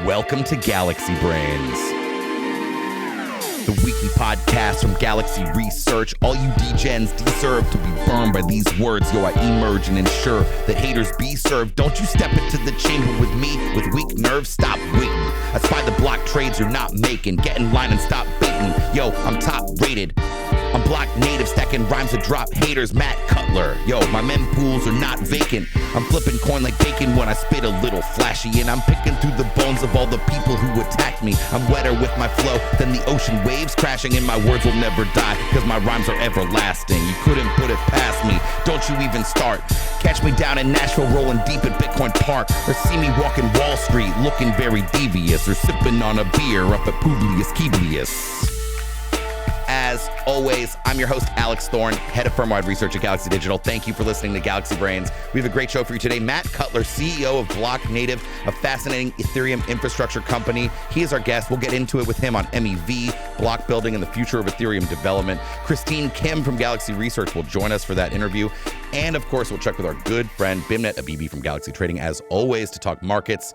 Welcome to Galaxy Brains, the weekly podcast from Galaxy Research. All you degens deserve to be burned by these words. Yo, I emerge and ensure that haters be served. Don't you step into the chamber with me with weak nerves. Stop waiting. I spy the block trades you're not making. Get in line and stop baiting. Yo, I'm top rated. I'm Blocknative, stacking rhymes to drop haters. Matt Cutler. Yo, my mempools are not vacant. I'm flipping coin like bacon when I spit a little flashy, and I'm picking through the bones of all the people who attack me. I'm wetter with my flow than the ocean waves crashing, and my words will never die, cause my rhymes are everlasting. You couldn't put it past me, don't you even start. Catch me down in Nashville rolling deep at Bitcoin Park, or see me walking Wall Street looking very devious, or sipping on a beer up at Publius Quiblius. As always, I'm your host, Alex Thorne, head of firm-wide research at Galaxy Digital. Thank you for listening to Galaxy Brains. We have a great show for you today. Matt Cutler, CEO of Blocknative, a fascinating Ethereum infrastructure company. He is our guest. We'll get into it with him on MEV, block building, and the future of Ethereum development. Christine Kim from Galaxy Research will join us for that interview. And of course, we'll check with our good friend, Beimnet Abebe from Galaxy Trading, as always, to talk markets.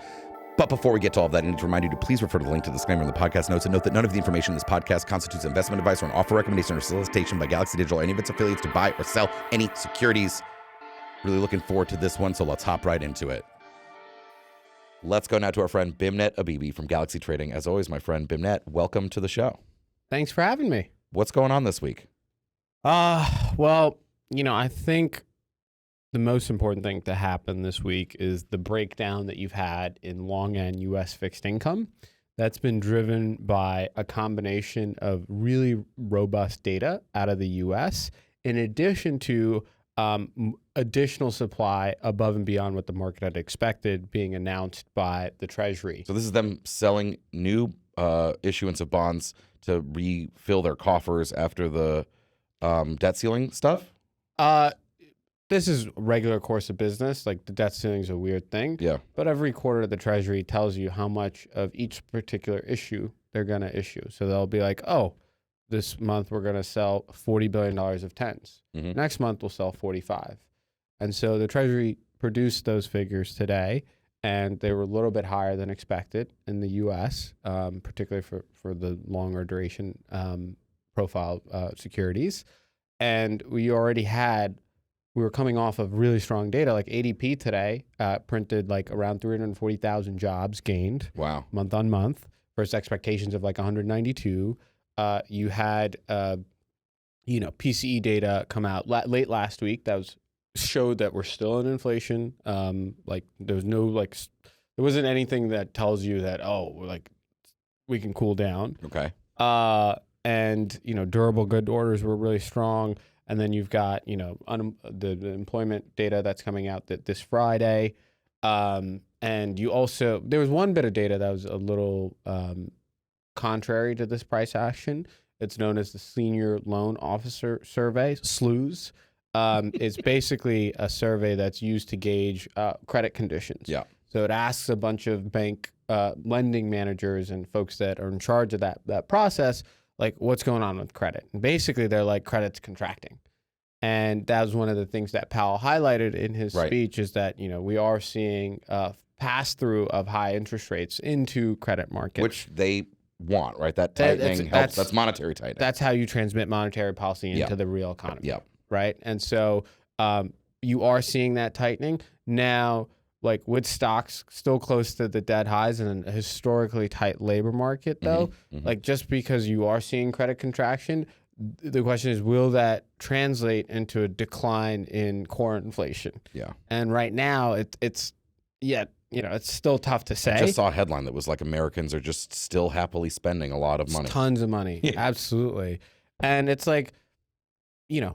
But before we get to all of that, I need to remind you to please refer to the link to the disclaimer in the podcast notes, and note that none of the information in this podcast constitutes investment advice or an offer, recommendation, or solicitation by Galaxy Digital or any of its affiliates to buy or sell any securities. Really looking forward to this one, so let's hop right into it. Let's go now to our friend Beimnet Abebe from Galaxy Trading. As always, my friend Beimnet, welcome to the show. Thanks for having me. What's going on this week? Well, I think the most important thing to happen this week is the breakdown that you've had in long end U.S. fixed income. That's been driven by a combination of really robust data out of the U.S. in addition to additional supply above and beyond what the market had expected being announced by the Treasury. So this is them selling new issuance of bonds to refill their coffers after the debt ceiling stuff? This is regular course of business. Like, the debt ceiling is a weird thing. Yeah. But every quarter, the Treasury tells you how much of each particular issue they're going to issue. So they'll be like, oh, this month we're going to sell $40 billion of 10s. Mm-hmm. Next month we'll sell 45. And so the Treasury produced those figures today, and they were a little bit higher than expected in the U.S., particularly for the longer duration profile securities. And we were coming off of really strong data. Like ADP today printed like around 340,000 jobs gained. Wow. Month on month versus expectations of like 192. You had, PCE data come out late last week that showed that we're still in inflation. There wasn't anything that tells you that, we can cool down. Okay. And durable good orders were really strong. And then you've got, the employment data that's coming out this Friday. And you also, there was one bit of data that was a little contrary to this price action. It's known as the Senior Loan Officer Survey, SLOOS. It's basically a survey that's used to gauge credit conditions. Yeah. So it asks a bunch of bank lending managers and folks that are in charge of that process, like, what's going on with credit? And basically, they're like, credit's contracting. And that was one of the things that Powell highlighted in his speech is that, we are seeing pass-through of high interest rates into credit markets. Which they want, right? That tightening helps. That's monetary tightening. That's how you transmit monetary policy into the real economy, right? And so you are seeing that tightening. Now, like with stocks still close to the dead highs and a historically tight labor market, though, like just because you are seeing credit contraction, the question is, will that translate into a decline in core inflation? Yeah. And right now, it's still tough to say. I just saw a headline that was like, Americans are just still happily spending a lot of money. Tons of money. Yeah. Absolutely. And it's like,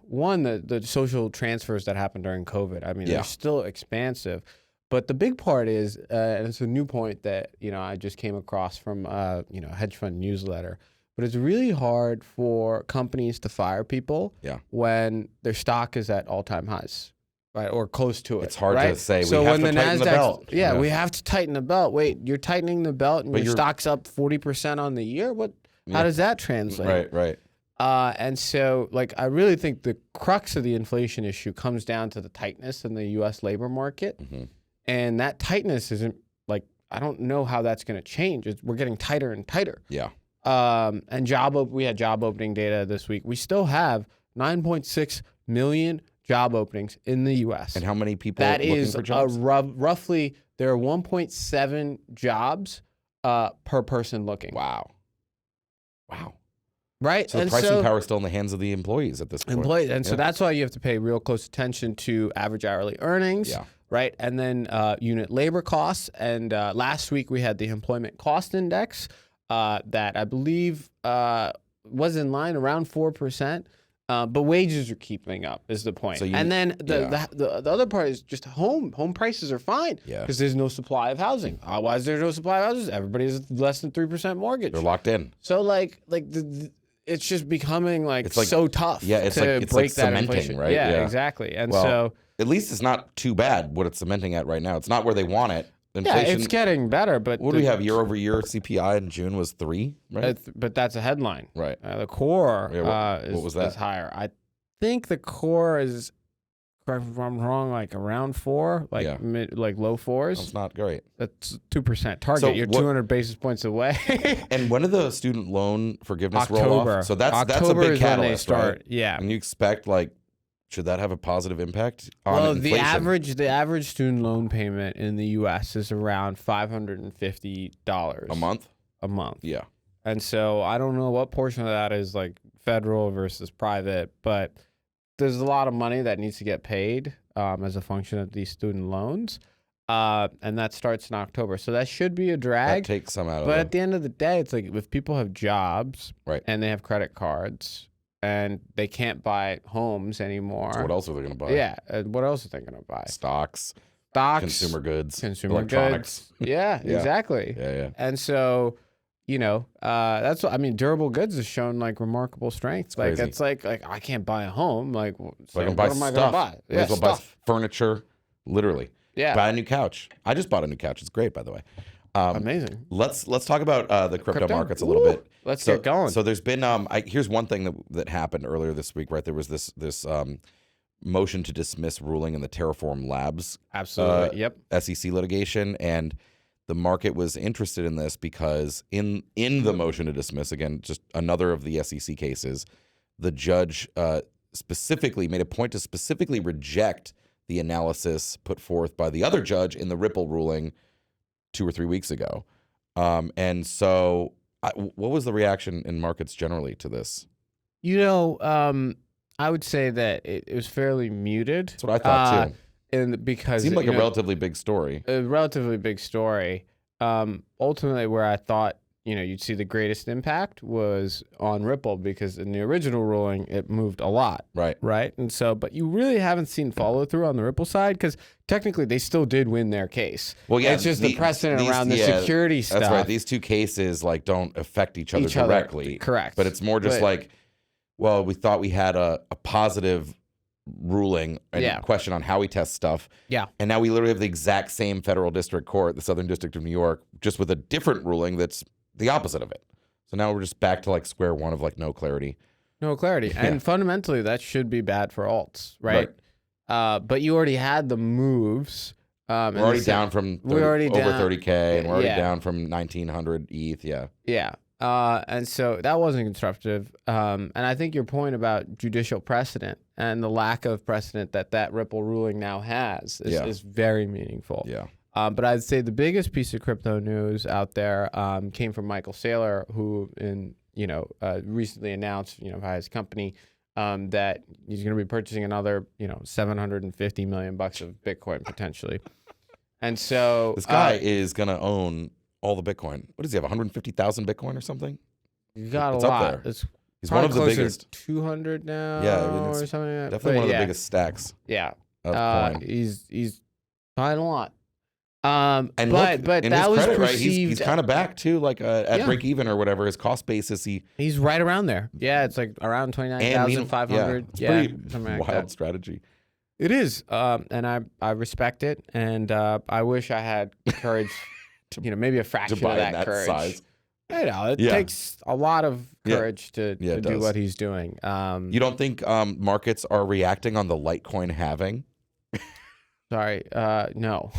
one, the social transfers that happened during COVID, I mean, they're still expansive. But the big part is, and it's a new point that, I just came across from, a hedge fund newsletter, but it's really hard for companies to fire people when their stock is at all-time highs, right, or close to it. It's hard to say. So we have to tighten the belt. Yeah, we have to tighten the belt. Wait, you're tightening the belt and your stock's up 40% on the year? How does that translate? Right. And so, I really think the crux of the inflation issue comes down to the tightness in the U.S. labor market. Mm-hmm. And that tightness isn't I don't know how that's going to change. We're getting tighter and tighter. Yeah. And we had job opening data this week. We still have 9.6 million job openings in the U.S. And how many people that looking is for jobs? Roughly there are 1.7 jobs per person looking. Wow. Right. So the pricing power is still in the hands of the employees at this point. So that's why you have to pay real close attention to average hourly earnings. Yeah. Right. And then unit labor costs. And last week we had the employment cost index that I believe was in line around 4%. But wages are keeping up is the point. And then the other part is just home prices are fine because there's no supply of housing. Why is there no supply of houses? Everybody's less than 3% mortgage. They're locked in. So it's just becoming so tough. Yeah, it's to like break that cementing, inflation. right? Yeah, exactly. And so at least it's not too bad what it's cementing at right now. It's not where they want it. Inflation, yeah, it's getting better, but what do we have? Year over year CPI in June was 3, right? But that's a headline, right? The core what was that? is higher. I think the core is, correct me if I'm wrong, like around 4, low 4s. That's not great. That's 2% target. So you're 200 basis points away. And when do the student loan forgiveness October. roll off? So that's a big is catalyst, when they start. right? Yeah. And you expect should that have a positive impact on inflation? the average student loan payment in the U.S. is around $550 a month. A month. Yeah. And so I don't know what portion of that is federal versus private, but there's a lot of money that needs to get paid as a function of these student loans. And that starts in October. So that should be a drag. That takes some out of it. But at the end of the day, it's if people have jobs and they have credit cards and they can't buy homes anymore. So what else are they going to buy? Yeah. What else are they going to buy? Stocks, consumer goods, electronics. Yeah, exactly. Yeah. And so, that's what durable goods has shown remarkable strength. It's I can't buy a home. So I can buy what am I gonna buy? Yeah, buy furniture, literally. Yeah. Buy a new couch. I just bought a new couch. It's great, by the way. Amazing. Let's talk about the crypto markets a little bit. Let's get going. So there's been here's one thing that happened earlier this week, right? There was this motion to dismiss ruling in the Terraform Labs SEC litigation, and the market was interested in this because in the motion to dismiss, again, just another of the SEC cases, the judge specifically made a point to specifically reject the analysis put forth by the other judge in the Ripple ruling 2 or 3 weeks ago. And so what was the reaction in markets generally to this? I would say that it was fairly muted. That's what I thought too. And because it seemed like a relatively big story. A relatively big story. Ultimately, where I thought you'd see the greatest impact was on Ripple, because in the original ruling it moved a lot. Right. And so, but you really haven't seen follow through on the Ripple side, because technically they still did win their case. Well, yeah, it's just the precedent around the security stuff. That's right. These two cases don't affect each other directly. Correct. But it's more just we thought we had a positive ruling and question on how we test stuff. Yeah. And now we literally have the exact same federal district court, the Southern District of New York, just with a different ruling that's the opposite of it. So now we're just back to square one of no clarity. No clarity. Yeah. And fundamentally that should be bad for alts, right? But you already had the moves. We're already down from over 30K, and we're already down from 1900 ETH. Yeah. And so that wasn't constructive. And I think your point about judicial precedent and the lack of precedent that Ripple ruling now has is very meaningful. Yeah. But I'd say the biggest piece of crypto news out there came from Michael Saylor, who recently announced by his company that he's going to be purchasing another $750 million of Bitcoin potentially. And so this guy is going to own all the Bitcoin. What does he have? 150,000 Bitcoin or something? You got it's a up lot. there. He's one of the biggest. 200 now. Yeah, or something like that. Definitely one of the biggest stacks. Yeah. Of coin. He's buying a lot. But in that was credit, perceived, right? He's kind of back too, at break even or whatever. His cost basis, he's right around there. Yeah, it's around 29,500. Yeah, it's something pretty like wild that. Strategy. It is, and I respect it, and I wish I had courage, maybe a fraction to buy of that in that courage. Size. It takes a lot of courage to do what he's doing. You don't think markets are reacting on the Litecoin halving? Sorry, no,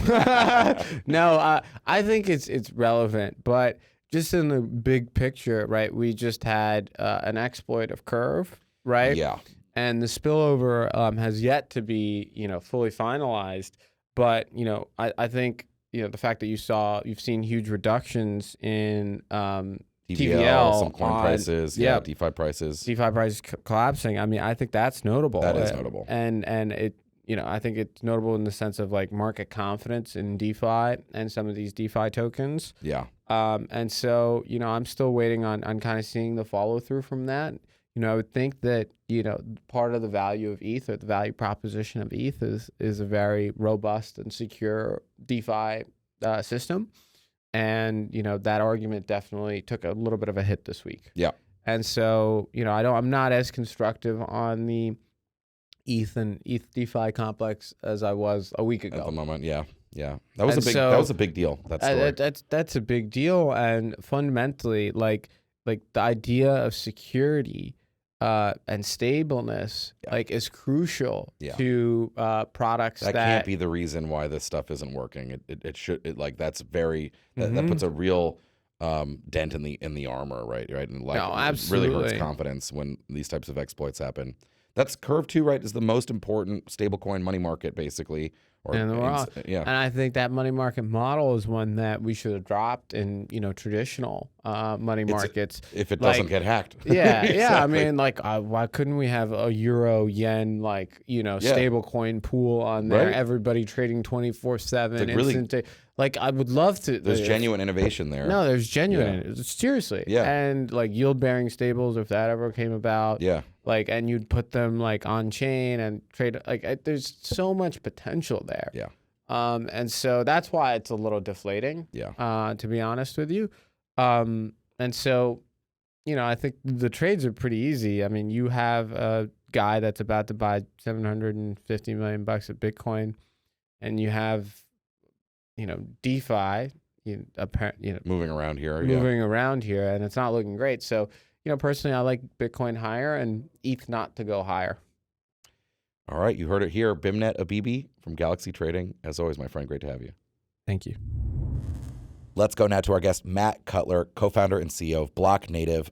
no. I think it's relevant, but just in the big picture, right? We just had an exploit of Curve, right? Yeah. And the spillover has yet to be, fully finalized. But I think the fact that you've seen huge reductions in TVL some coin prices, DeFi prices. DeFi prices collapsing. I mean, I think that's notable. That is notable. And it, I think it's notable in the sense of like market confidence in DeFi and some of these DeFi tokens. Yeah. And so, I'm still waiting on kind of seeing the follow through from that. I would think that, part of the value of ETH or the value proposition of ETH is a very robust and secure DeFi system. And, that argument definitely took a little bit of a hit this week. Yeah. And so, I'm not as constructive on the ETH and ETH DeFi complex as I was a week ago. At the moment, yeah. That was a big deal. That's a big deal. And fundamentally, like the idea of security and stableness is crucial to products that can't be the reason why this stuff isn't working. It should that's very that puts a real dent in the armor, right? And no, absolutely. It really hurts confidence when these types of exploits happen. That's Curve 2, right? Is the most important stablecoin money market, basically. And I think that money market model is one that we should have dropped in traditional money markets if it doesn't get hacked. Yeah, exactly. I mean, why couldn't we have a euro yen stable coin pool on there? Right? Everybody trading 24/7 instant. I would love to. There's genuine innovation there. No, there's genuine. Seriously. Yeah. And yield bearing stables, if that ever came about. Yeah. And you'd put them on chain and trade. There's so much potential there. Yeah. And so that's why it's a little deflating. Yeah. To be honest with you. And so, I think the trades are pretty easy. I mean, you have a guy that's about to buy $750 million of Bitcoin, and you have, DeFi, moving around here, and it's not looking great. So, personally, I like Bitcoin higher and ETH not to go higher. All right, you heard it here. Beimnet Abebe from Galaxy Trading. As always, my friend, great to have you. Thank you. Let's go now to our guest, Matt Cutler, co-founder and CEO of Blocknative.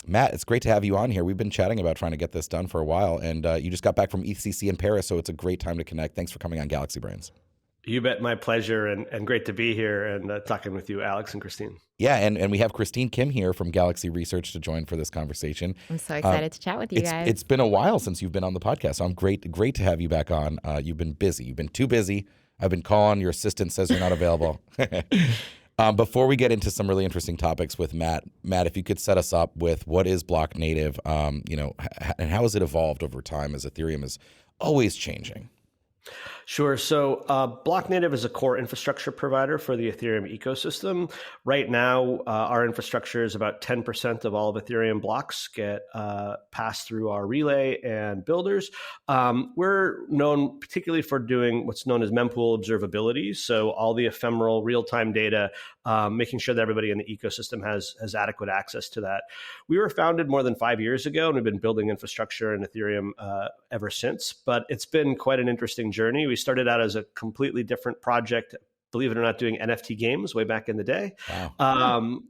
Matt, it's great to have you on here. We've been chatting about trying to get this done for a while, and you just got back from EthCC in Paris, so it's a great time to connect. Thanks for coming on Galaxy Brains. You bet. My pleasure, and great to be here and talking with you, Alex and Christine. Yeah, and we have Christine Kim here from Galaxy Research to join for this conversation. I'm so excited to chat with you guys. It's been a while since you've been on the podcast, so I'm great to have you back on. You've been busy. You've been too busy. I've been calling. Your assistant says you're not available. Before we get into some really interesting topics with Matt, if you could set us up with what is Blocknative, and how has it evolved over time as Ethereum is always changing? Sure. So Blocknative is a core infrastructure provider for the Ethereum ecosystem. Right now, our infrastructure is about 10% of all of Ethereum blocks get passed through our relay and builders. We're known particularly for doing what's known as mempool observability. So all the ephemeral real-time data, making sure that everybody in the ecosystem has adequate access to that. We were founded more than 5 years ago, and we've been building infrastructure in Ethereum ever since. But it's been quite an interesting journey. We started out as a completely different project, believe it or not, doing NFT games way back in the day. Wow.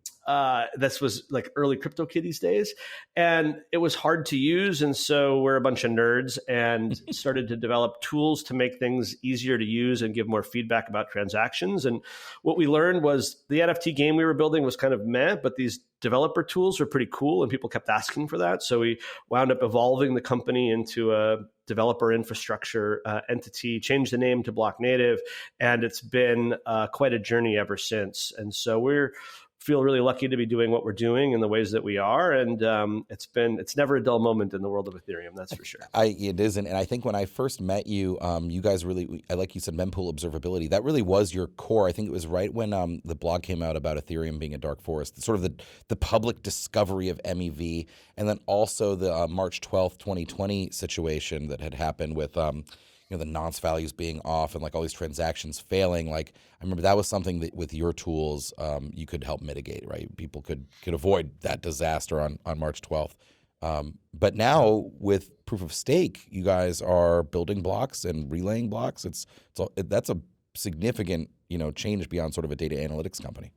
This was like early CryptoKitties days, and it was hard to use. And so we're a bunch of nerds and started to develop tools to make things easier to use and give more feedback about transactions. And what we learned was the NFT game we were building was kind of meh, but these developer tools were pretty cool and people kept asking for that. So we wound up evolving the company into a developer infrastructure entity, changed the name to Blocknative, and it's been quite a journey ever since. And so we're feel really lucky to be doing what we're doing in the ways that we are. And it's never a dull moment in the world of Ethereum, that's for sure. It isn't. And I think when I first met you, you guys really, like you said, mempool observability, that really was your core. I think it was right when the blog came out about Ethereum being a dark forest, sort of the public discovery of MEV, and then also the March 12th, 2020 situation that had happened with the nonce values being off and like all these transactions failing. Like I remember that was something that with your tools you could help mitigate, right? People could avoid that disaster on March 12th. But now with proof of stake, you guys are building blocks and relaying blocks. That's a significant, change beyond sort of a data analytics company.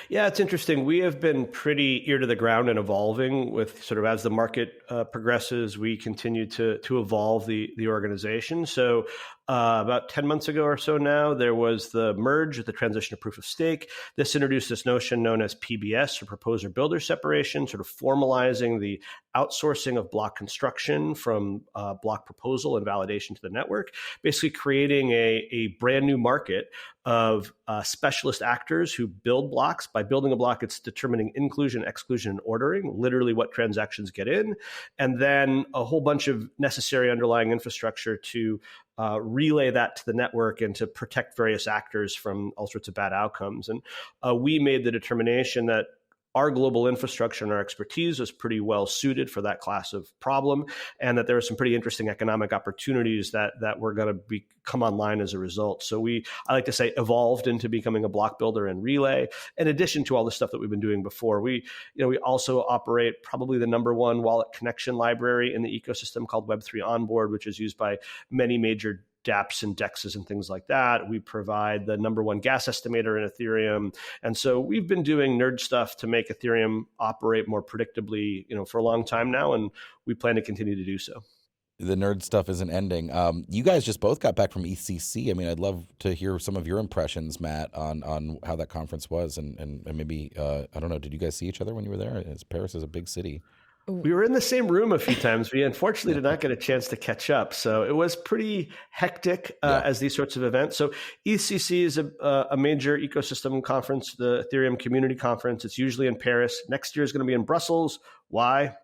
Yeah, it's interesting. We have been pretty ear to the ground and evolving with sort of as the market progresses, we continue to evolve the organization. So about 10 months ago or so now, there was the merge, the transition to proof of stake. This introduced this notion known as PBS, or proposer builder separation, sort of formalizing the outsourcing of block construction from block proposal and validation to the network, basically creating a brand new market of specialist actors who build blocks. By building a block, it's determining inclusion, exclusion, and ordering, literally what transactions get in, and then a whole bunch of necessary underlying infrastructure to relay that to the network and to protect various actors from all sorts of bad outcomes. And we made the determination that our global infrastructure and our expertise was pretty well suited for that class of problem, and that there are some pretty interesting economic opportunities that were going to come online as a result. So I like to say, evolved into becoming a block builder and relay. In addition to all the stuff that we've been doing before, we also operate probably the number one wallet connection library in the ecosystem called Web3 Onboard, which is used by many major dApps and DEXs and things like that. We provide the number one gas estimator in Ethereum. And so we've been doing nerd stuff to make Ethereum operate more predictably, for a long time now, and we plan to continue to do so. The nerd stuff isn't ending. You guys just both got back from ECC. I mean, I'd love to hear some of your impressions, Matt, on how that conference was, and maybe, I don't know, did you guys see each other when you were there? Paris is a big city. We were in the same room a few times. We unfortunately did not get a chance to catch up. So it was pretty hectic as these sorts of events. So ECC is a major ecosystem conference, the Ethereum Community Conference. It's usually in Paris. Next year is going to be in Brussels. Why?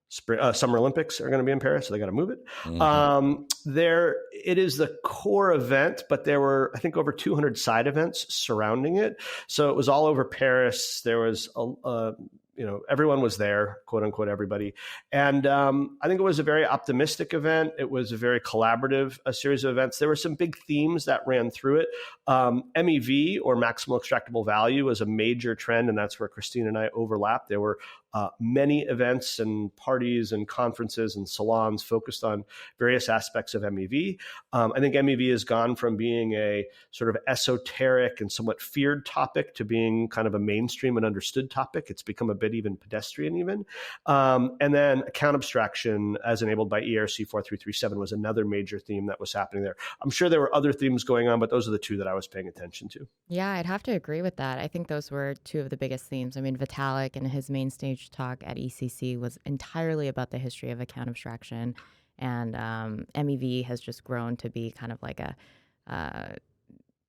Summer Olympics are going to be in Paris, so they got to move it. Mm-hmm. It is the core event, but there were, I think, over 200 side events surrounding it. So it was all over Paris. There was everyone was there, quote unquote, everybody. And I think it was a very optimistic event. It was a very collaborative series of events. There were some big themes that ran through it. MEV, or maximal extractable value, was a major trend, and that's where Christine and I overlapped. There were many events and parties and conferences and salons focused on various aspects of MEV. I think MEV has gone from being a sort of esoteric and somewhat feared topic to being kind of a mainstream and understood topic. It's become a bit even pedestrian even. And then account abstraction, as enabled by ERC 4337, was another major theme that was happening there. I'm sure there were other themes going on, but those are the two that I was paying attention to. Yeah, I'd have to agree with that. I think those were two of the biggest themes. I mean, Vitalik and his main stage talk at ECC was entirely about the history of account abstraction, and MEV has just grown to be kind of like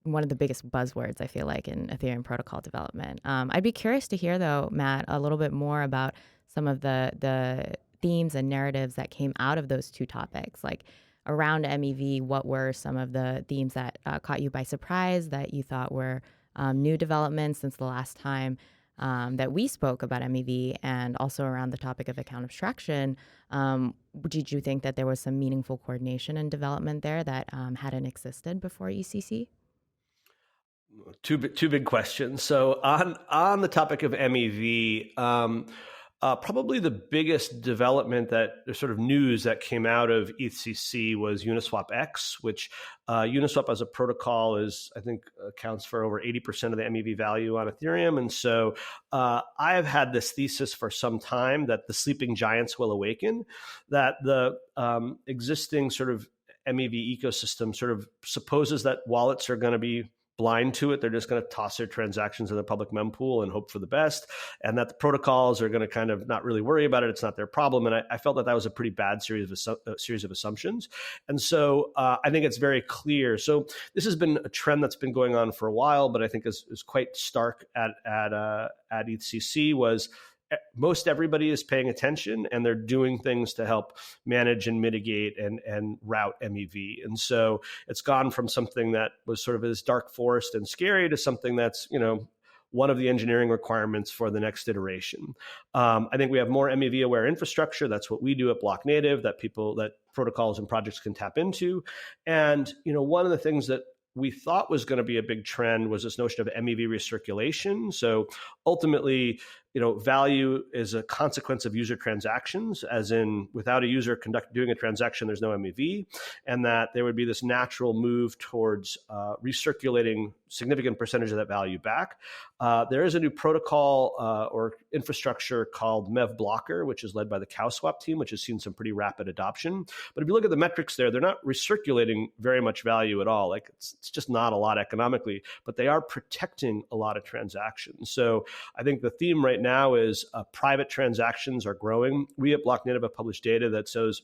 one of the biggest buzzwords, I feel like, in Ethereum protocol development. I'd be curious to hear, though, Matt, a little bit more about some of the themes and narratives that came out of those two topics. Like around MEV, what were some of the themes that caught you by surprise, that you thought were new developments since the last time that we spoke about MEV, and also around the topic of account abstraction? Did you think that there was some meaningful coordination and development there that hadn't existed before ECC? Two big questions. So on the topic of MEV, probably the biggest development sort of news that came out of ECC was Uniswap X, which Uniswap as a protocol I think accounts for over 80% of the MEV value on Ethereum. And so I have had this thesis for some time that the sleeping giants will awaken, that the existing sort of MEV ecosystem sort of supposes that wallets are going to be blind to it. They're just going to toss their transactions in the public mempool and hope for the best, and that the protocols are going to kind of not really worry about it. It's not their problem. And I felt that was a pretty bad series of assumptions. And so I think it's very clear. So this has been a trend that's been going on for a while, but I think is quite stark at ECC was most everybody is paying attention, and they're doing things to help manage and mitigate and route MEV. And so it's gone from something that was sort of this dark forest and scary to something that's, one of the engineering requirements for the next iteration. I think we have more MEV aware infrastructure. That's what we do at Blocknative, that protocols and projects can tap into. And, one of the things that we thought was going to be a big trend was this notion of MEV recirculation. So ultimately, value is a consequence of user transactions, as in without a user doing a transaction, there's no MEV, and that there would be this natural move towards recirculating significant percentage of that value back. There is a new protocol or infrastructure called Mev Blocker, which is led by the CowSwap team, which has seen some pretty rapid adoption. But if you look at the metrics there, they're not recirculating very much value at all. Like it's just not a lot economically, but they are protecting a lot of transactions. So I think the theme right now is private transactions are growing. We at Blocknative have published data that shows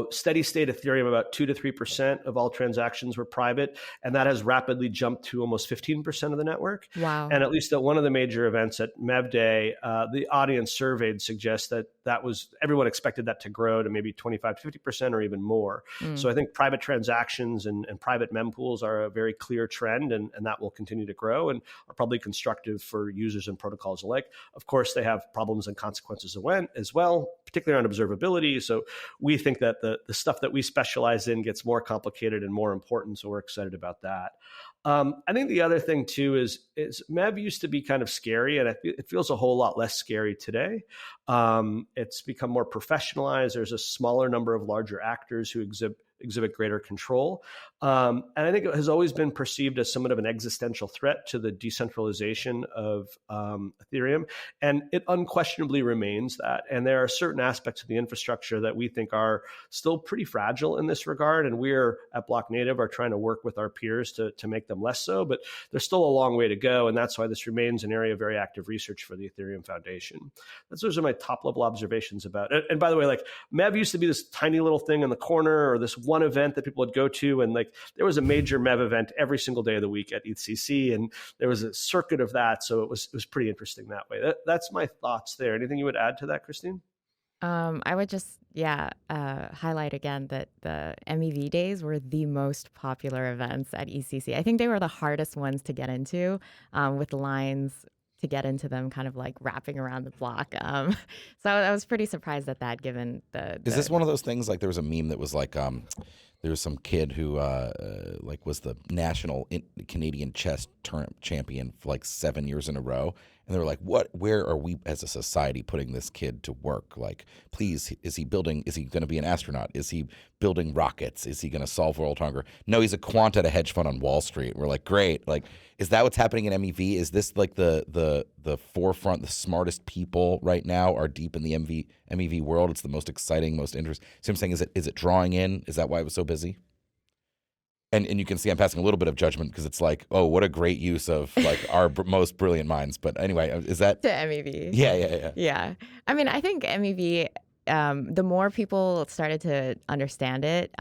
steady state Ethereum, about 2 to 3% of all transactions were private, and that has rapidly jumped to almost 15% of the network. Wow. And at least at one of the major events at Mev Day, the audience surveyed suggests that everyone expected that to grow to maybe 25 to 50% or even more. So I think private transactions and private mempools are a very clear trend, and that will continue to grow and are probably constructive for users and protocols alike. Of course, they have problems and consequences as well, particularly on observability. So we think that the stuff that we specialize in gets more complicated and more important. So we're excited about that. I think the other thing too is Mev used to be kind of scary, and it feels a whole lot less scary today. It's become more professionalized. There's a smaller number of larger actors who exhibit greater control. And I think it has always been perceived as somewhat of an existential threat to the decentralization of Ethereum. And it unquestionably remains that. And there are certain aspects of the infrastructure that we think are still pretty fragile in this regard. And we're at Blocknative are trying to work with our peers to make them less so. But there's still a long way to go. And that's why this remains an area of very active research for the Ethereum Foundation. Those are my top level observations about it. And by the way, like Mev used to be this tiny little thing in the corner, or this one event that people would go to, and like there was a major Mev event every single day of the week at EthCC, and there was a circuit of that, so it was pretty interesting that way. That's my thoughts there. Anything you would add to that, Christine? I would just highlight again that the Mev Days were the most popular events at EthCC. I think they were the hardest ones to get into, with lines to get into them kind of like wrapping around the block. So I was pretty surprised at that, given the... Is this one of those things, like there was a meme that was like, there was some kid who like was the national Canadian chess champion for like 7 years in a row. And they were like, where are we as a society putting this kid to work? Like, please, is he going to be an astronaut? Is he building rockets? Is he going to solve world hunger? No, he's a quant at a hedge fund on Wall Street. We're like, great. Like, is that what's happening in MEV? Is this like the forefront, the smartest people right now are deep in the MEV world? It's the most exciting, most interesting. So I'm saying, is it drawing in? Is that why it was so busy? And you can see I'm passing a little bit of judgment because it's like, oh, what a great use of like our most brilliant minds. But anyway, is that... To MEV. Yeah. Yeah. I mean, I think MEV, the more people started to understand it,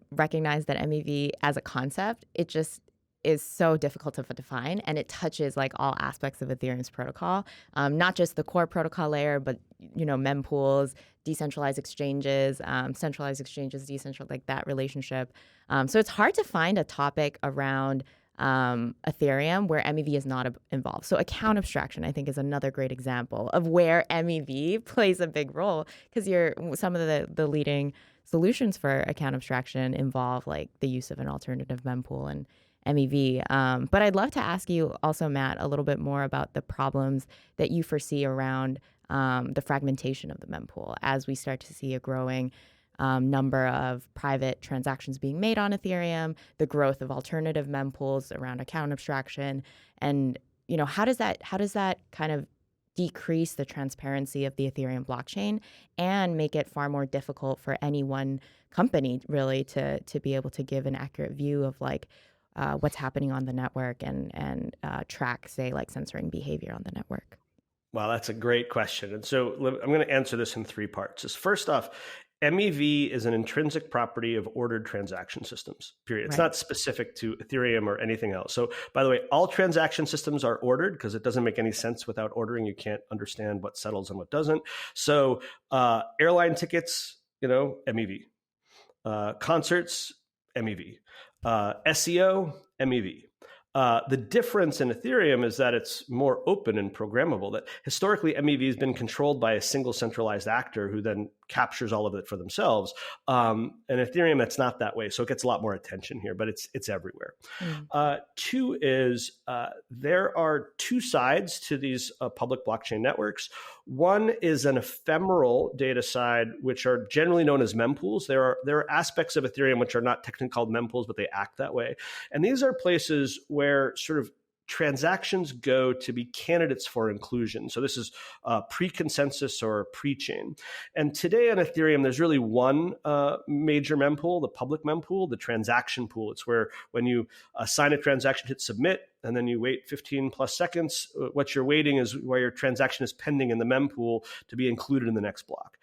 recognize that MEV as a concept, it just is so difficult to define, and it touches like all aspects of Ethereum's protocol, not just the core protocol layer, but mempools, decentralized exchanges, centralized exchanges, decentralized, like that relationship. So it's hard to find a topic around Ethereum where MEV is not involved. So account abstraction, I think, is another great example of where MEV plays a big role, because some of the leading solutions for account abstraction involve like the use of an alternative mempool and MEV. But I'd love to ask you also, Matt, a little bit more about the problems that you foresee around the fragmentation of the mempool as we start to see a growing number of private transactions being made on Ethereum, the growth of alternative mempools around account abstraction, and how does that kind of decrease the transparency of the Ethereum blockchain and make it far more difficult for any one company really to be able to give an accurate view of like what's happening on the network and track, say, like censoring behavior on the network? Wow, that's a great question. And so I'm going to answer this in 3 parts. First off, MEV is an intrinsic property of ordered transaction systems, period. It's not specific to Ethereum or anything else. So by the way, all transaction systems are ordered because it doesn't make any sense without ordering. You can't understand what settles and what doesn't. So airline tickets, MEV. Concerts, MEV. SEO, MEV. The difference in Ethereum is that it's more open and programmable. That historically, MEV has been controlled by a single centralized actor who then captures all of it for themselves. And Ethereum, that's not that way. So it gets a lot more attention here, but it's everywhere. Two is there are two sides to these public blockchain networks. One is an ephemeral data side, which are generally known as mempools. There are aspects of Ethereum which are not technically called mempools, but they act that way. And these are places where sort of transactions go to be candidates for inclusion. So this is pre-consensus or pre-chain. And today on Ethereum, there's really one major mempool, the public mempool, the transaction pool. It's where when you sign a transaction, hit submit, and then you wait 15 plus seconds. What you're waiting is where your transaction is pending in the mempool to be included in the next block.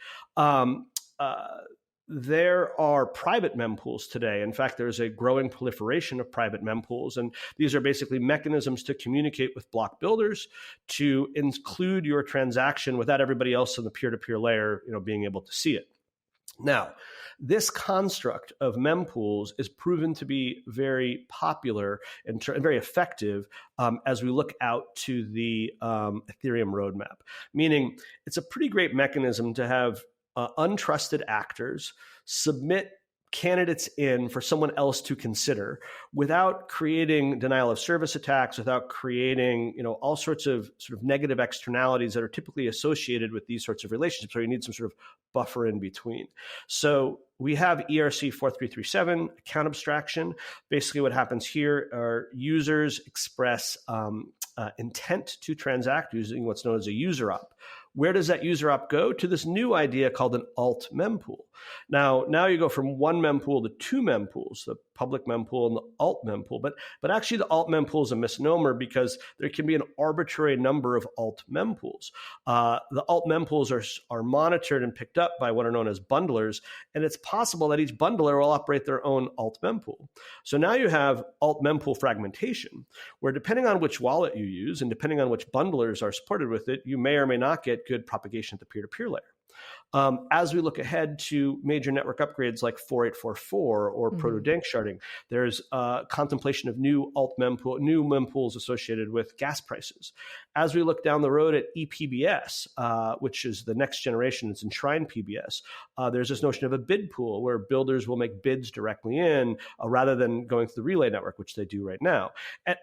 There are private mempools today. In fact, there's a growing proliferation of private mempools, and these are basically mechanisms to communicate with block builders to include your transaction without everybody else in the peer-to-peer layer, being able to see it. Now, this construct of mempools is proven to be very popular and very effective as we look out to the Ethereum roadmap, meaning it's a pretty great mechanism to have untrusted actors submit candidates in for someone else to consider without creating denial of service attacks, without creating all sorts of sort of negative externalities that are typically associated with these sorts of relationships, where you need some sort of buffer in between. So we have ERC 4337, account abstraction. Basically what happens here are users express intent to transact using what's known as a user op. Where does that user op go? To this new idea called an alt mempool. Now you go from one mempool to two mempools, the public mempool and the alt mempool. But actually the alt mempool is a misnomer because there can be an arbitrary number of alt mempools. The alt mempools are monitored and picked up by what are known as bundlers, and it's possible that each bundler will operate their own alt mempool. So now you have alt mempool fragmentation, where depending on which wallet you use and depending on which bundlers are supported with it, you may or may not get good propagation at the peer-to-peer layer. As we look ahead to major network upgrades like 4844 or proto-dank sharding, there's contemplation of new mempools associated with gas prices. As we look down the road at ePBS, which is the next generation, it's enshrined PBS, there's this notion of a bid pool where builders will make bids directly in rather than going through the relay network, which they do right now,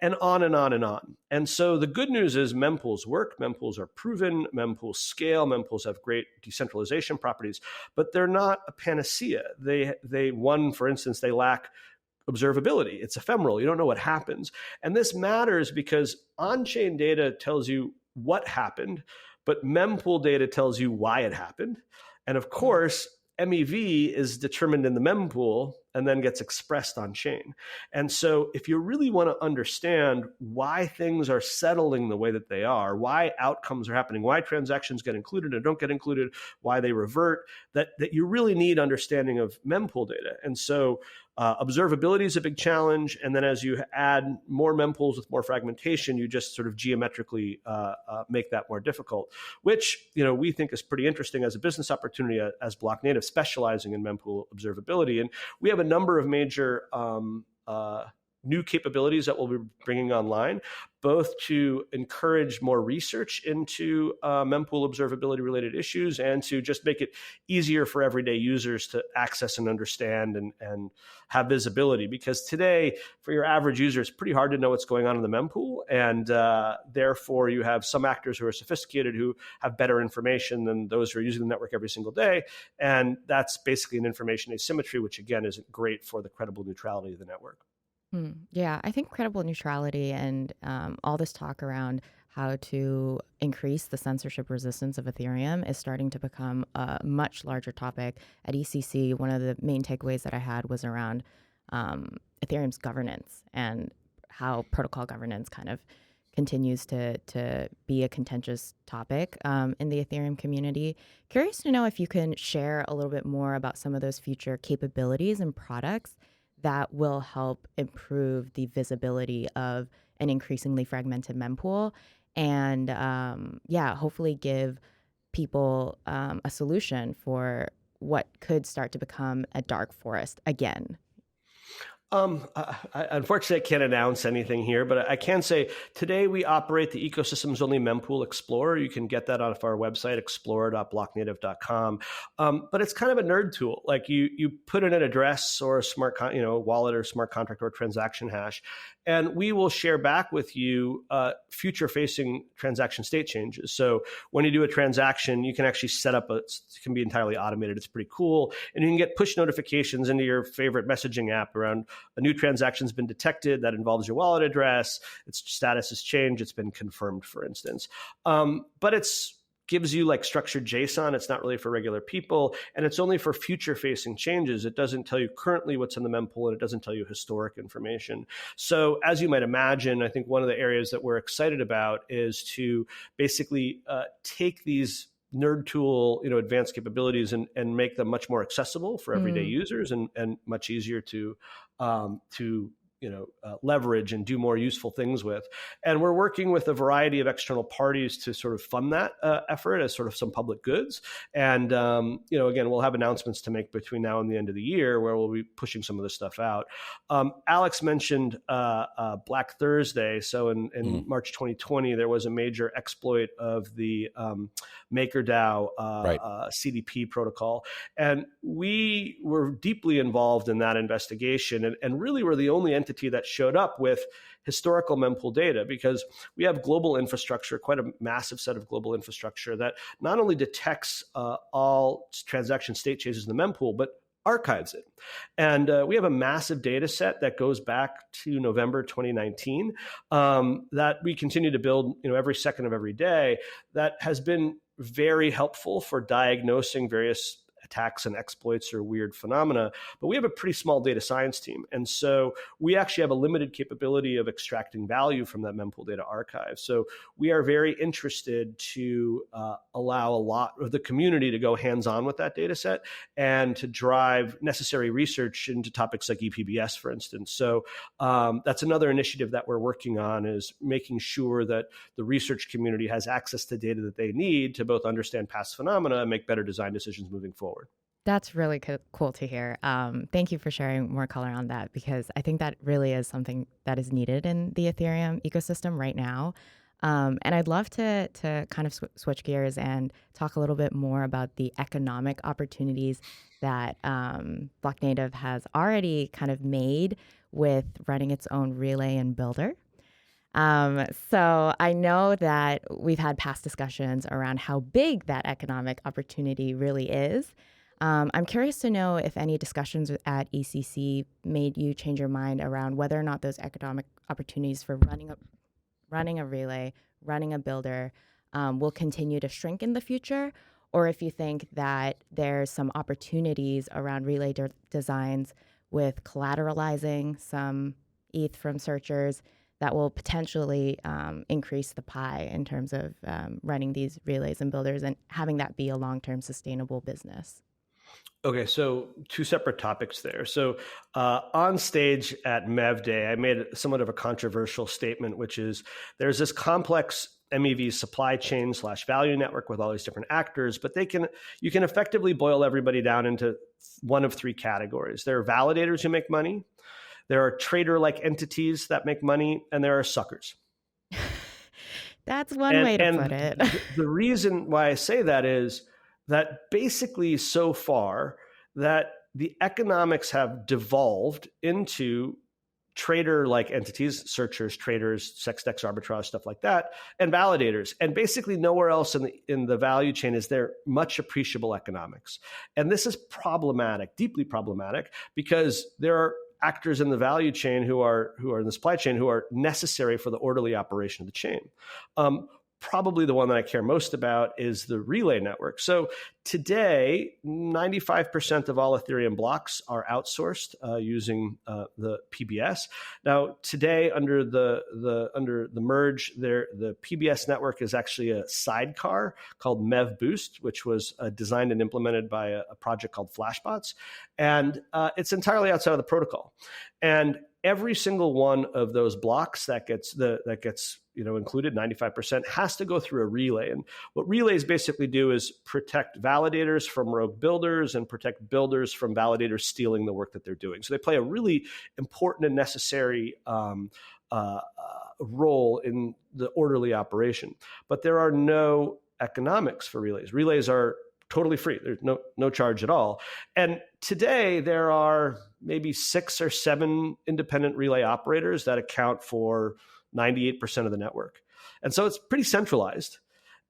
and on and on and on. And so the good news is mempools work, mempools are proven, mempools scale, mempools have great decentralization properties, but they're not a panacea. For instance, they lack observability. It's ephemeral. You don't know what happens. And this matters because on-chain data tells you what happened, but mempool data tells you why it happened. And of course, MEV is determined in the mempool and then gets expressed on chain. And so if you really want to understand why things are settling the way that they are, why outcomes are happening, why transactions get included or don't get included, why they revert, that you really need understanding of mempool data. And so observability is a big challenge. And then as you add more mempools with more fragmentation, you just sort of geometrically make that more difficult, which we think is pretty interesting as a business opportunity as Blocknative specializing in mempool observability. And we have a number of major new capabilities that we'll be bringing online, both to encourage more research into mempool observability related issues and to just make it easier for everyday users to access and understand and have visibility. Because today, for your average user, it's pretty hard to know what's going on in the mempool. And therefore, you have some actors who are sophisticated who have better information than those who are using the network every single day. And that's basically an information asymmetry, which again isn't great for the credible neutrality of the network. Yeah, I think credible neutrality and all this talk around how to increase the censorship resistance of Ethereum is starting to become a much larger topic. At ECC, one of the main takeaways that I had was around Ethereum's governance and how protocol governance kind of continues to be a contentious topic in the Ethereum community. Curious to know if you can share a little bit more about some of those future capabilities and products that will help improve the visibility of an increasingly fragmented mempool and, hopefully give people a solution for what could start to become a dark forest again. Unfortunately, I can't announce anything here, but I can say today we operate the ecosystem's only mempool Explorer. You can get that off our website, explorer.blocknative.com. But it's kind of a nerd tool. Like you put in an address or a smart wallet or smart contract or transaction hash, and we will share back with you future-facing transaction state changes. So when you do a transaction, you can actually set up it can be entirely automated. It's pretty cool, and you can get push notifications into your favorite messaging app around a new transaction's been detected that involves your wallet address, its status has changed, it's been confirmed, for instance. But it's gives you like structured JSON. It's not really for regular people, and it's only for future-facing changes. It doesn't tell you currently what's in the mempool, and it doesn't tell you historic information. So as you might imagine, I think one of the areas that we're excited about is to basically take these nerd tool, advanced capabilities and make them much more accessible for everyday users and much easier to leverage and do more useful things with. And we're working with a variety of external parties to sort of fund that effort as sort of some public goods. And, again, we'll have announcements to make between now and the end of the year where we'll be pushing some of this stuff out. Alex mentioned Black Thursday. So in March 2020, there was a major exploit of the MakerDAO CDP protocol. And we were deeply involved in that investigation and really were the only entity that showed up with historical mempool data, because we have global infrastructure, quite a massive set of global infrastructure that not only detects all transaction state changes in the mempool, but archives it. And we have a massive data set that goes back to November 2019 that we continue to build every second of every day, that has been very helpful for diagnosing various attacks and exploits or weird phenomena. But we have a pretty small data science team. And so we actually have a limited capability of extracting value from that mempool data archive. So we are very interested to allow a lot of the community to go hands-on with that data set and to drive necessary research into topics like ePBS, for instance. So that's another initiative that we're working on, is making sure that the research community has access to data that they need to both understand past phenomena and make better design decisions moving forward. That's really cool to hear. Thank you for sharing more color on that, because I think that really is something that is needed in the Ethereum ecosystem right now. And I'd love to kind of switch gears and talk a little bit more about the economic opportunities that Blocknative has already kind of made with running its own relay and builder. So I know that we've had past discussions around how big that economic opportunity really is. I'm curious to know if any discussions at ECC made you change your mind around whether or not those economic opportunities for running a relay, running a builder, will continue to shrink in the future, or if you think that there's some opportunities around relay designs with collateralizing some ETH from searchers that will potentially increase the pie in terms of running these relays and builders and having that be a long-term sustainable business. Okay, so two separate topics there. So on stage at Mev Day, I made somewhat of a controversial statement, which is there's this complex MEV supply chain / value network with all these different actors, but you can effectively boil everybody down into one of three categories. There are validators who make money, there are trader-like entities that make money, and there are suckers. That's one way to put it. The reason why I say that is that basically so far that the economics have devolved into trader-like entities, searchers, traders, sexdex arbitrage, stuff like that, and validators. And basically nowhere else in the value chain is there much appreciable economics. And this is problematic, deeply problematic, because there are actors in the value chain who are in the supply chain who are necessary for the orderly operation of the chain. Probably the one that I care most about is the relay network. So today, 95% of all Ethereum blocks are outsourced using the PBS. Now, today, under the merge, the PBS network is actually a sidecar called Mev Boost, which was designed and implemented by a project called Flashbots, and it's entirely outside of the protocol. And every single one of those blocks that gets included, 95%, has to go through a relay. And what relays basically do is protect validators from rogue builders and protect builders from validators stealing the work that they're doing. So they play a really important and necessary role in the orderly operation. But there are no economics for relays. Relays are totally free. There's no charge at all. And today there are maybe 6 or 7 independent relay operators that account for 98% of the network. And so it's pretty centralized.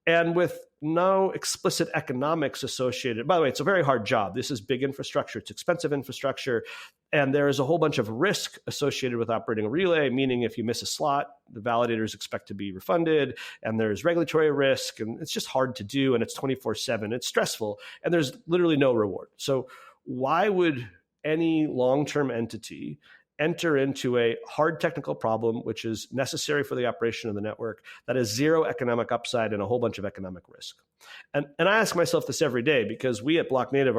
And with no explicit economics associated. By the way, it's a very hard job. This is big infrastructure. It's expensive infrastructure. And there is a whole bunch of risk associated with operating a relay, meaning if you miss a slot, the validators expect to be refunded, and there's regulatory risk, and it's just hard to do, and it's 24/7. It's stressful, and there's literally no reward. So why would any long-term entity enter into a hard technical problem, which is necessary for the operation of the network, that has zero economic upside and a whole bunch of economic risk? And I ask myself this every day, because we at Blocknative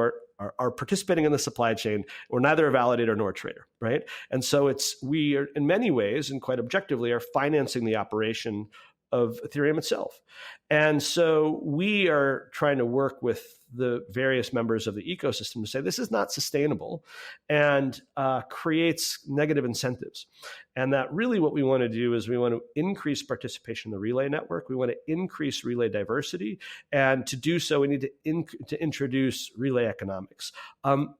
are participating in the supply chain. We're neither a validator nor a trader, right? And so we are, in many ways, and quite objectively, are financing the operation of Ethereum itself. And so we are trying to work with the various members of the ecosystem to say this is not sustainable and creates negative incentives. And that really what we want to do is we want to increase participation in the relay network. We want to increase relay diversity. And to do so, we need to introduce relay economics.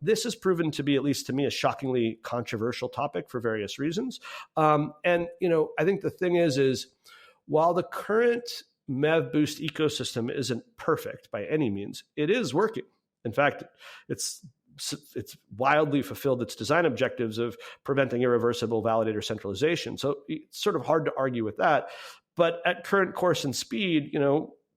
This has proven to be, at least to me, a shockingly controversial topic for various reasons. And I think the thing is while the current Mev Boost ecosystem isn't perfect by any means, it is working. In fact, it's wildly fulfilled its design objectives of preventing irreversible validator centralization. So it's sort of hard to argue with that. But at current course and speed,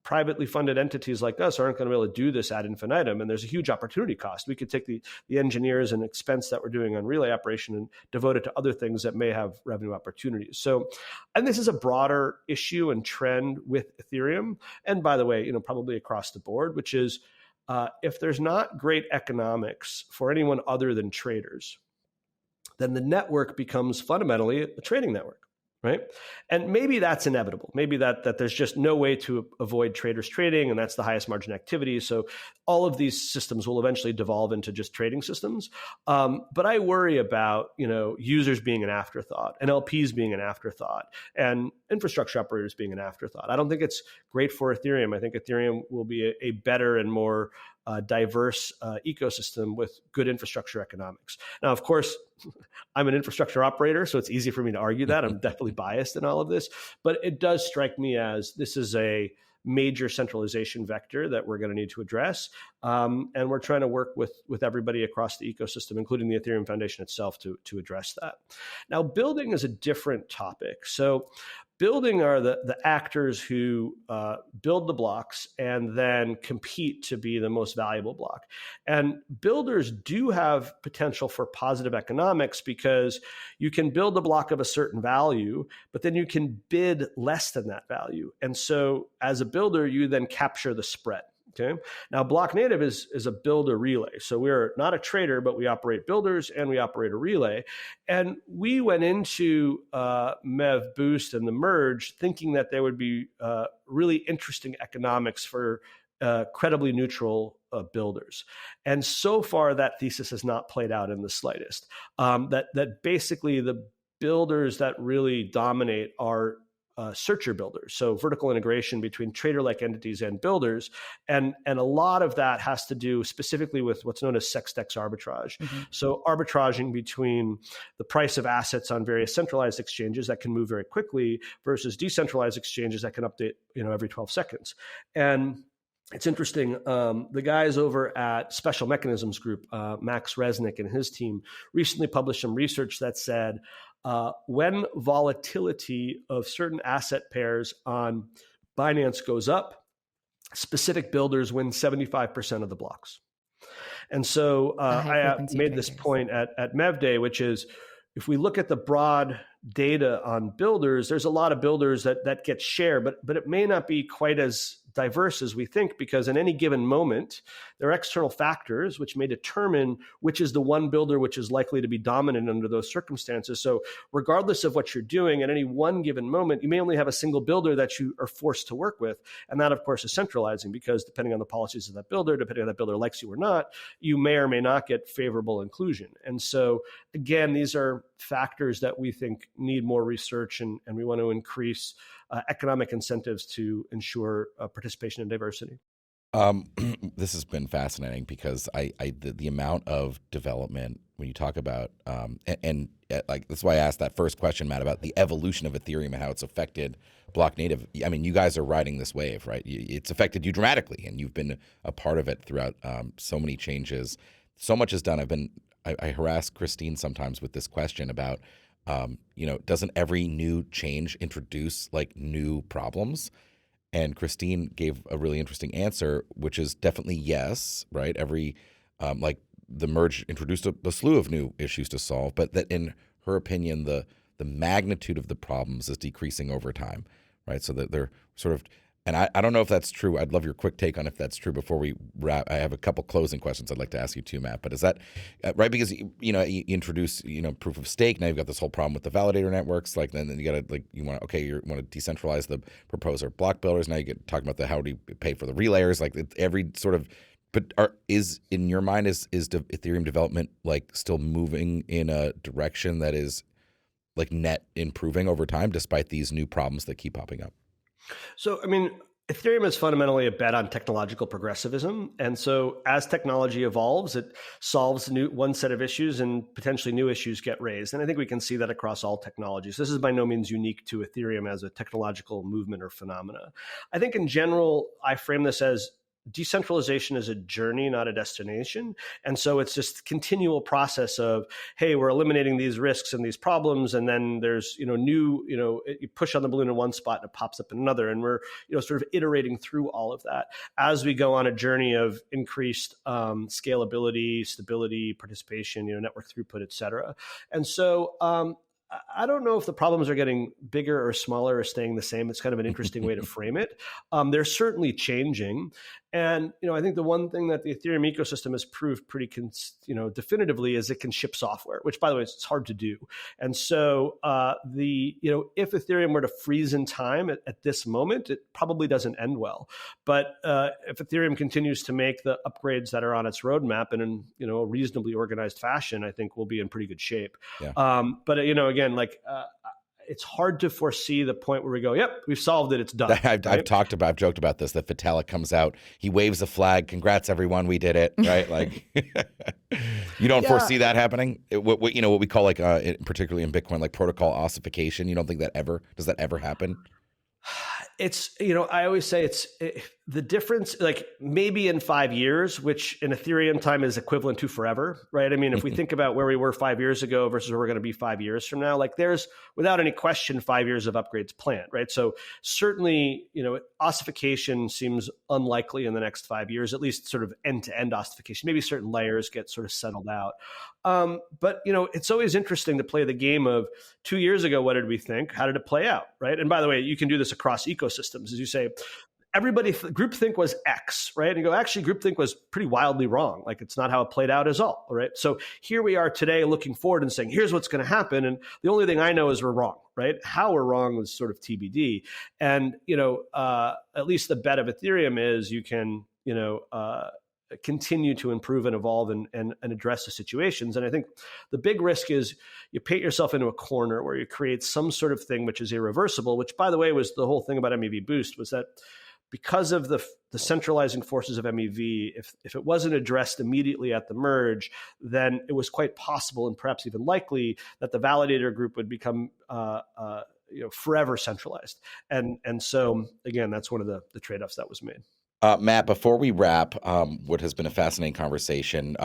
privately funded entities like us aren't going to be able to do this ad infinitum, and there's a huge opportunity cost. We could take the engineers and expense that we're doing on relay operation and devote it to other things that may have revenue opportunities. So, and this is a broader issue and trend with Ethereum, and by the way, probably across the board, which is if there's not great economics for anyone other than traders, then the network becomes fundamentally a trading network. Right. And maybe that's inevitable. Maybe that there's just no way to avoid traders trading, and that's the highest margin activity. So all of these systems will eventually devolve into just trading systems. But I worry about, users being an afterthought, and LPs being an afterthought, and infrastructure operators being an afterthought. I don't think it's great for Ethereum. I think Ethereum will be a better and more diverse ecosystem with good infrastructure economics. Now, of course, I'm an infrastructure operator, so it's easy for me to argue that. I'm definitely biased in all of this, but it does strike me as this is a major centralization vector that we're going to need to address. And we're trying to work with everybody across the ecosystem, including the Ethereum Foundation itself, to address that. Now, building is a different topic. So building are the actors who build the blocks and then compete to be the most valuable block. And builders do have potential for positive economics because you can build a block of a certain value, but then you can bid less than that value. And so as a builder, you then capture the spread. Okay. Now, Blocknative is a builder relay. So we're not a trader, but we operate builders and we operate a relay. And we went into Mev Boost and the merge thinking that there would be really interesting economics for credibly neutral builders. And so far, that thesis has not played out in the slightest. That basically the builders that really dominate are searcher builders, so vertical integration between trader-like entities and builders, and a lot of that has to do specifically with what's known as sexdex arbitrage. Mm-hmm. So arbitraging between the price of assets on various centralized exchanges that can move very quickly versus decentralized exchanges that can update every 12 seconds. And it's interesting. The guys over at Special Mechanisms Group, Max Resnick and his team, recently published some research that said when volatility of certain asset pairs on Binance goes up, specific builders win 75% of the blocks. And so I made this point at Mev Day, which is if we look at the broad data on builders, there's a lot of builders that get share, but it may not be quite as diverse as we think, because in any given moment, there are external factors which may determine which is the one builder which is likely to be dominant under those circumstances. So regardless of what you're doing at any one given moment, you may only have a single builder that you are forced to work with. And that, of course, is centralizing, because depending on the policies of that builder, depending on that builder likes you or not, you may or may not get favorable inclusion. And so, again, these are factors that we think need more research, and we want to increase economic incentives to ensure participation and diversity. This has been fascinating, because the amount of development when you talk about and like, that's why I asked that first question, Matt, about the evolution of Ethereum and how it's affected Blocknative. I mean, you guys are riding this wave, right? It's affected you dramatically, and you've been a part of it throughout so many changes. So much is done. I harass Christine sometimes with this question about, doesn't every new change introduce like new problems? And Christine gave a really interesting answer, which is definitely yes, right? Every, like the merge introduced a slew of new issues to solve, but that in her opinion, the magnitude of the problems is decreasing over time, right? So that they're sort of, and I don't know if that's true. I'd love your quick take on if that's true before we wrap. I have a couple closing questions I'd like to ask you too, Matt. But is that right? Because you introduce proof of stake. Now you've got this whole problem with the validator networks. Like then you got to you want to decentralize the proposer block builders. Now you get talking about how do you pay for the relayers? Like every sort of. But is in your mind is the Ethereum development like still moving in a direction that is like net improving over time despite these new problems that keep popping up? So, I mean, Ethereum is fundamentally a bet on technological progressivism. And so as technology evolves, it solves one set of issues and potentially new issues get raised. And I think we can see that across all technologies. This is by no means unique to Ethereum as a technological movement or phenomena. I think in general, I frame this as decentralization is a journey, not a destination. And so it's just continual process of, hey, we're eliminating these risks and these problems. And then there's, new, you push on the balloon in one spot and it pops up in another. And we're, sort of iterating through all of that as we go on a journey of increased scalability, stability, participation, network throughput, et cetera. And so, I don't know if the problems are getting bigger or smaller or staying the same. It's kind of an interesting way to frame it. They're certainly changing. And, I think the one thing that the Ethereum ecosystem has proved pretty, definitively is it can ship software, which, by the way, it's hard to do. And so if Ethereum were to freeze in time at this moment, it probably doesn't end well. But if Ethereum continues to make the upgrades that are on its roadmap and in, a reasonably organized fashion, I think we'll be in pretty good shape. Yeah. But, again, it's hard to foresee the point where we go, yep, we've solved it, it's done. I've joked about this, that Vitalik comes out, he waves a flag, congrats everyone, we did it, right? Like, you don't foresee that happening? What we call particularly in Bitcoin, like protocol ossification, you don't think does that ever happen? It's, I always say the difference, like maybe in 5 years, which in Ethereum time is equivalent to forever, right? I mean, if we think about where we were 5 years ago versus where we're going to be 5 years from now, like there's without any question 5 years of upgrades planned, right? So certainly, ossification seems unlikely in the next 5 years, at least sort of end-to-end ossification. Maybe certain layers get sort of settled out. But, it's always interesting to play the game of 2 years ago, what did we think? How did it play out, right? And by the way, you can do this across ecosystems. As you say, everybody, groupthink was X, right? And you go, actually, groupthink was pretty wildly wrong. Like, it's not how it played out at all, right? So here we are today looking forward and saying, here's what's going to happen. And the only thing I know is we're wrong, right? How we're wrong was sort of TBD. And, at least the bet of Ethereum is you can, continue to improve and evolve and address the situations. And I think the big risk is you paint yourself into a corner where you create some sort of thing which is irreversible, which, by the way, was the whole thing about MEV Boost, was that because of the centralizing forces of MEV, if it wasn't addressed immediately at the merge, then it was quite possible and perhaps even likely that the validator group would become forever centralized. And so, again, that's one of the trade-offs that was made. Matt, before we wrap what has been a fascinating conversation,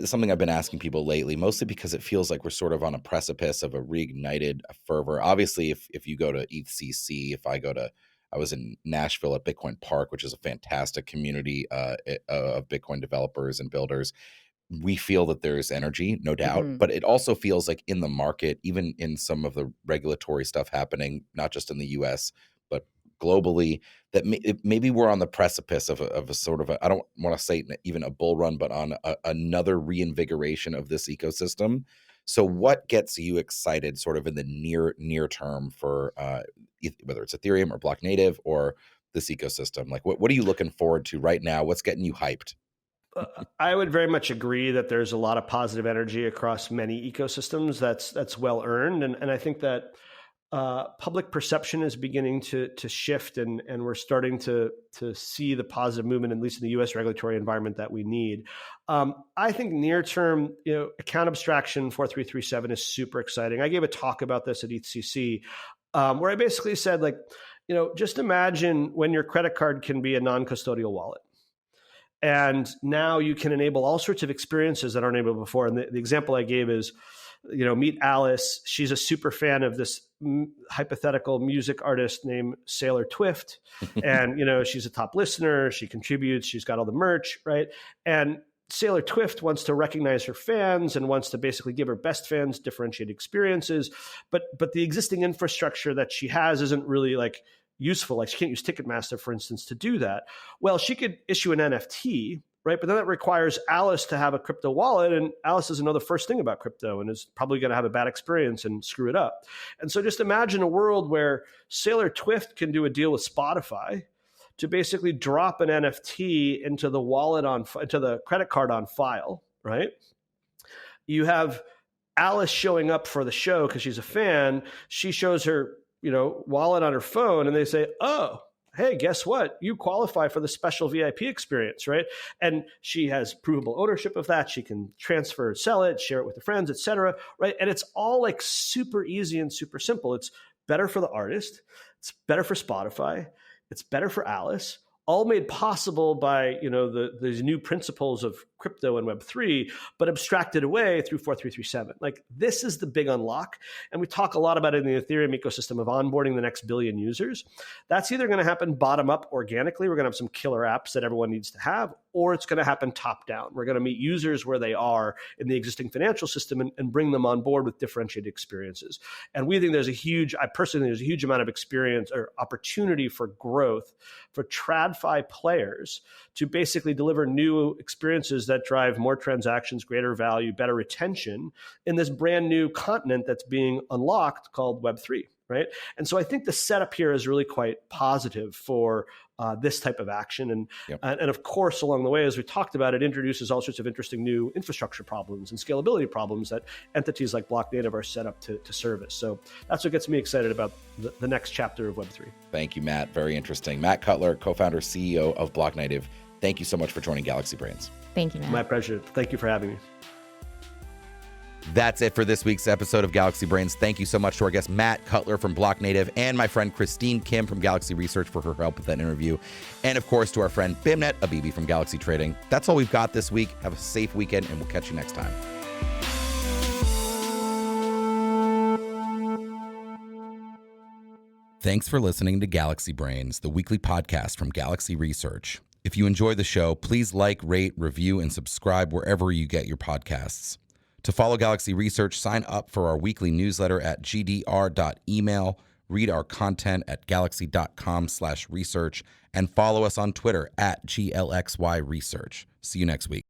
something I've been asking people lately, mostly because it feels like we're sort of on a precipice of a reignited fervor. Obviously, if you go to ETHCC, I was in Nashville at Bitcoin Park, which is a fantastic community of Bitcoin developers and builders. We feel that there's energy, no doubt, but it also feels like in the market, even in some of the regulatory stuff happening, not just in the US, but globally that maybe we're on the precipice of a sort of I don't want to say even a bull run, but on another reinvigoration of this ecosystem. So what gets you excited sort of in the near term for whether it's Ethereum or Blocknative or this ecosystem? Like what are you looking forward to right now? What's getting you hyped? I would very much agree that there's a lot of positive energy across many ecosystems that's well earned. And I think that public perception is beginning to shift, and we're starting to see the positive movement, at least in the U.S. regulatory environment, that we need. I think near term, account abstraction 4337 is super exciting. I gave a talk about this at ETHCC, where I basically said, like, just imagine when your credit card can be a non-custodial wallet. And now you can enable all sorts of experiences that aren't enabled before. And the example I gave is, meet Alice. She's a super fan of this hypothetical music artist named Sailor Twift. And, she's a top listener. She contributes. She's got all the merch, right? And Sailor Twift wants to recognize her fans and wants to basically give her best fans differentiated experiences. But the existing infrastructure that she has isn't really useful. Like, she can't use Ticketmaster, for instance, to do that. Well, she could issue an NFT, right? But then that requires Alice to have a crypto wallet, and Alice doesn't know the first thing about crypto and is probably going to have a bad experience and screw it up. And so just imagine a world where Sailor Twift can do a deal with Spotify to basically drop an NFT into the wallet into the credit card on file, right? You have Alice showing up for the show because she's a fan. She shows her wallet on her phone, and they say, oh, hey, guess what? You qualify for the special VIP experience, right? And she has provable ownership of that. She can transfer, sell it, share it with her friends, et cetera, right? And it's all super easy and super simple. It's better for the artist. It's better for Spotify. It's better for Alice. All made possible by these new principles of crypto and Web3, but abstracted away through 4337. Like, this is the big unlock. And we talk a lot about it in the Ethereum ecosystem of onboarding the next billion users. That's either going to happen bottom up organically. We're going to have some killer apps that everyone needs to have, or it's going to happen top down. We're going to meet users where they are in the existing financial system and bring them on board with differentiated experiences. And we think I personally think there's a huge amount of experience or opportunity for growth for TradFi players to basically deliver new experiences that drive more transactions, greater value, better retention in this brand new continent that's being unlocked called Web3, right? And so I think the setup here is really quite positive for this type of action. And of course, along the way, as we talked about, it introduces all sorts of interesting new infrastructure problems and scalability problems that entities like Blocknative are set up to service. So that's what gets me excited about the next chapter of Web3. Thank you, Matt. Very interesting. Matt Cutler, co-founder, CEO of Blocknative. Thank you so much for joining Galaxy Brains. Thank you, Matt. My pleasure. Thank you for having me. That's it for this week's episode of Galaxy Brains. Thank you so much to our guest, Matt Cutler from Blocknative, and my friend Christine Kim from Galaxy Research for her help with that interview. And of course, to our friend Beimnet Abebe from Galaxy Trading. That's all we've got this week. Have a safe weekend, and we'll catch you next time. Thanks for listening to Galaxy Brains, the weekly podcast from Galaxy Research. If you enjoy the show, please like, rate, review, and subscribe wherever you get your podcasts. To follow Galaxy Research, sign up for our weekly newsletter at gdr.email, read our content at galaxy.com/research, and follow us on Twitter at GLXY Research. See you next week.